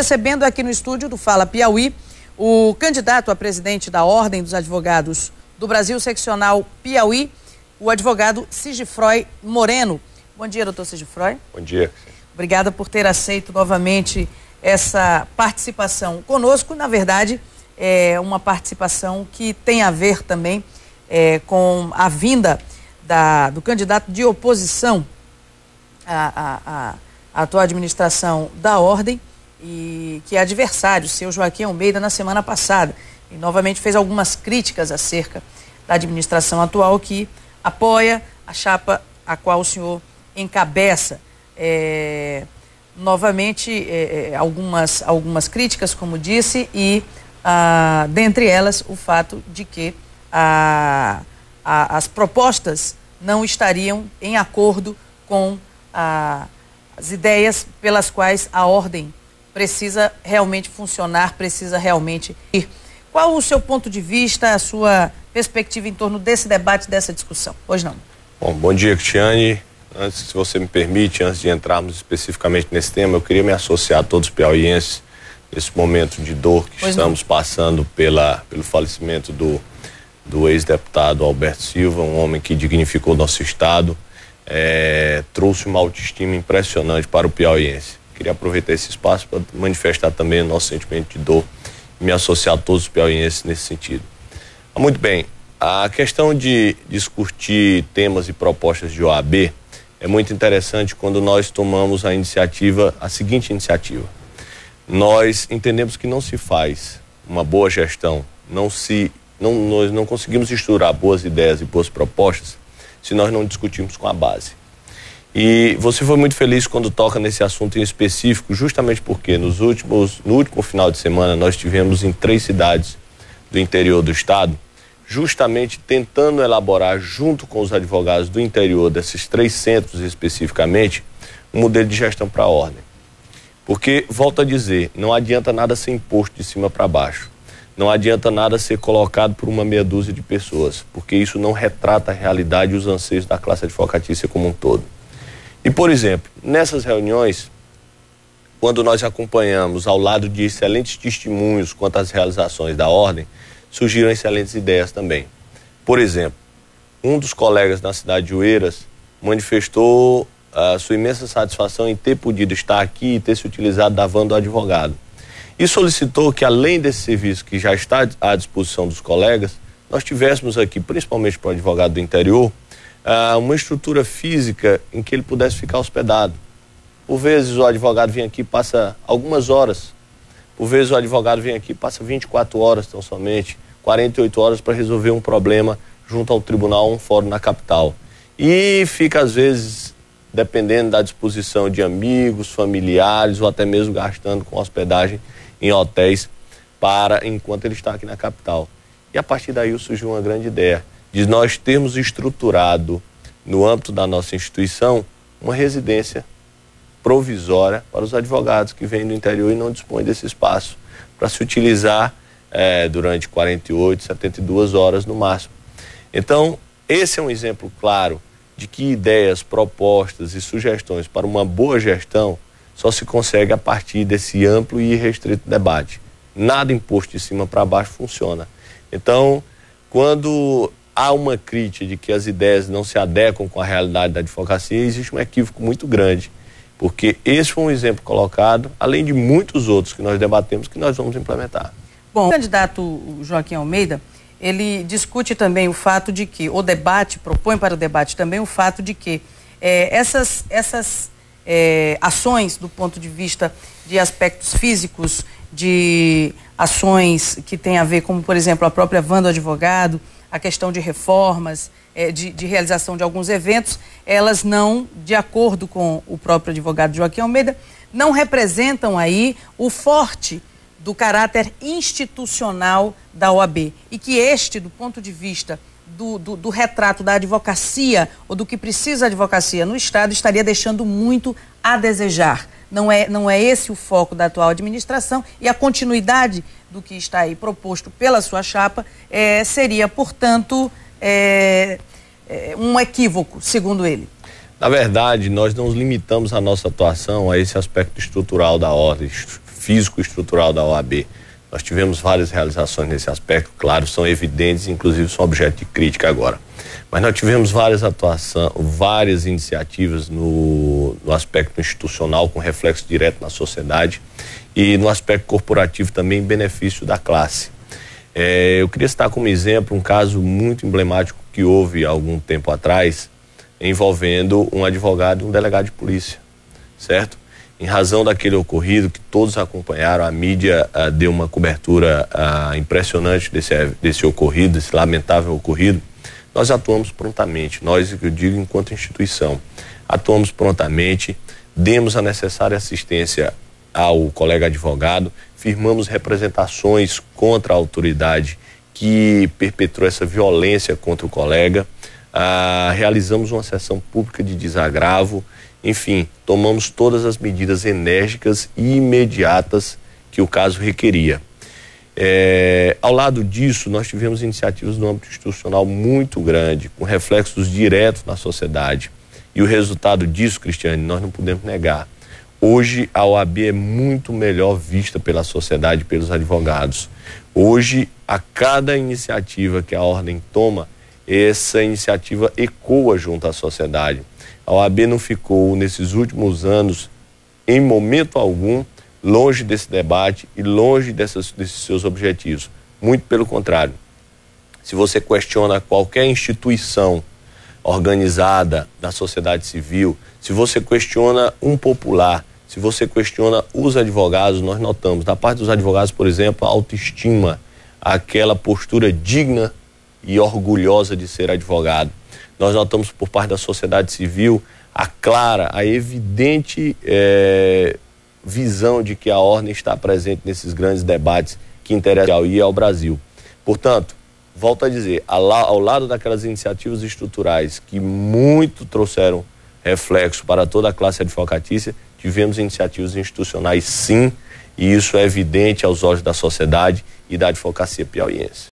recebendo aqui no estúdio do Fala Piauí o candidato a presidente da Ordem dos Advogados do Brasil, seccional Piauí, o advogado Sigifrói Moreno. Bom dia, doutor Sigifrói. Bom dia. Obrigada por ter aceito novamente essa participação conosco. Na verdade, é uma participação que tem a ver também com a vinda do candidato de oposição à atual administração da Ordem, e que é adversário, seu Joaquim Almeida, na semana passada. E novamente fez algumas críticas acerca da administração atual, que apoia a chapa a qual o senhor encabeça. Novamente, algumas críticas, como disse, e dentre elas o fato de que as propostas não estariam em acordo com as ideias pelas quais a Ordem precisa realmente funcionar, precisa realmente ir. Qual o seu ponto de vista, a sua perspectiva em torno desse debate, dessa discussão? Pois não. Bom dia, Cristiane. Antes, se você me permite, antes de entrarmos especificamente nesse tema, eu queria me associar a todos os piauienses nesse momento de dor que estamos passando pelo falecimento do ex-deputado Alberto Silva, um homem que dignificou nosso estado, trouxe uma autoestima impressionante para o piauiense. Queria aproveitar esse espaço para manifestar também o nosso sentimento de dor e me associar a todos os piauienses nesse sentido. Muito bem, a questão de discutir temas e propostas de OAB é muito interessante quando nós tomamos a seguinte iniciativa. Nós entendemos que não se faz uma boa gestão, nós não conseguimos estruturar boas ideias e boas propostas se nós não discutirmos com a base. E você foi muito feliz quando toca nesse assunto em específico, justamente porque no último final de semana nós tivemos em 3 cidades do interior do estado, justamente tentando elaborar, junto com os advogados do interior desses 3 centros especificamente, um modelo de gestão para a Ordem. Porque, volto a dizer, não adianta nada ser imposto de cima para baixo. Não adianta nada ser colocado por uma meia dúzia de pessoas, porque isso não retrata a realidade e os anseios da classe advocatícia como um todo. E, por exemplo, nessas reuniões, quando nós acompanhamos ao lado de excelentes testemunhos quanto às realizações da Ordem, surgiram excelentes ideias também. Por exemplo, um dos colegas na cidade de Oeiras manifestou a sua imensa satisfação em ter podido estar aqui e ter se utilizado da van do advogado. E solicitou que, além desse serviço que já está à disposição dos colegas, nós tivéssemos aqui, principalmente para o advogado do interior, uma estrutura física em que ele pudesse ficar hospedado. Por vezes o advogado vem aqui e passa algumas horas. Por vezes o advogado vem aqui e passa 24 horas tão somente, 48 horas para resolver um problema junto ao tribunal ou um fórum na capital. E fica, às vezes, dependendo da disposição de amigos, familiares ou até mesmo gastando com hospedagem em hotéis enquanto ele está aqui na capital. E a partir daí surgiu uma grande ideia de nós termos estruturado, no âmbito da nossa instituição, uma residência provisória para os advogados que vêm do interior e não dispõem desse espaço, para se utilizar durante 48, 72 horas no máximo. Então, esse é um exemplo claro de que ideias, propostas e sugestões para uma boa gestão só se consegue a partir desse amplo e restrito debate. Nada imposto de cima para baixo funciona. Então, quando há uma crítica de que as ideias não se adequam com a realidade da advocacia, existe um equívoco muito grande, porque esse foi um exemplo colocado, além de muitos outros que nós debatemos, que nós vamos implementar. Bom, o candidato Joaquim Almeida, ele discute também o fato de que propõe para o debate também o fato de que essas ações do ponto de vista de aspectos físicos, de ações que têm a ver, como por exemplo a própria van do advogado, a questão de reformas, de realização de alguns eventos, elas não, de acordo com o próprio advogado Joaquim Almeida, não representam aí o forte do caráter institucional da OAB. E que do ponto de vista do retrato da advocacia, ou do que precisa a advocacia no Estado, estaria deixando muito a desejar. Não é esse o foco da atual administração, e a continuidade do que está aí proposto pela sua chapa seria, portanto, um equívoco, segundo ele. Na verdade, nós não limitamos a nossa atuação a esse aspecto estrutural da ordem, físico-estrutural da OAB. Nós tivemos várias realizações nesse aspecto, claro, são evidentes, inclusive são objeto de crítica agora. Mas nós tivemos várias iniciativas no aspecto institucional, com reflexo direto na sociedade, e no aspecto corporativo também, em benefício da classe. Eu queria citar como exemplo um caso muito emblemático que houve há algum tempo atrás, envolvendo um advogado e um delegado de polícia, certo? Em razão daquele ocorrido que todos acompanharam, a mídia deu uma cobertura impressionante desse ocorrido, desse lamentável ocorrido. Nós atuamos prontamente, nós, eu digo, enquanto instituição, atuamos prontamente, demos a necessária assistência ao colega advogado, firmamos representações contra a autoridade que perpetrou essa violência contra o colega, realizamos uma sessão pública de desagravo, enfim, tomamos todas as medidas enérgicas e imediatas que o caso requeria. Ao lado disso, nós tivemos iniciativas no âmbito institucional muito grande, com reflexos diretos na sociedade. E o resultado disso, Cristiane, nós não podemos negar. Hoje a OAB é muito melhor vista pela sociedade, pelos advogados. Hoje, a cada iniciativa que a ordem toma, essa iniciativa ecoa junto à sociedade. A OAB não ficou, nesses últimos anos, em momento algum, longe desse debate e longe desses seus objetivos. Muito pelo contrário. Se você questiona qualquer instituição organizada da sociedade civil, se você questiona um popular, se você questiona os advogados, nós notamos, da parte dos advogados, por exemplo, a autoestima, aquela postura digna e orgulhosa de ser advogado. Nós notamos por parte da sociedade civil a clara, a evidente visão de que a ordem está presente nesses grandes debates que interessam ao Brasil. Portanto, volto a dizer, ao lado daquelas iniciativas estruturais que muito trouxeram reflexo para toda a classe advocatícia, tivemos iniciativas institucionais sim, e isso é evidente aos olhos da sociedade e da advocacia piauiense.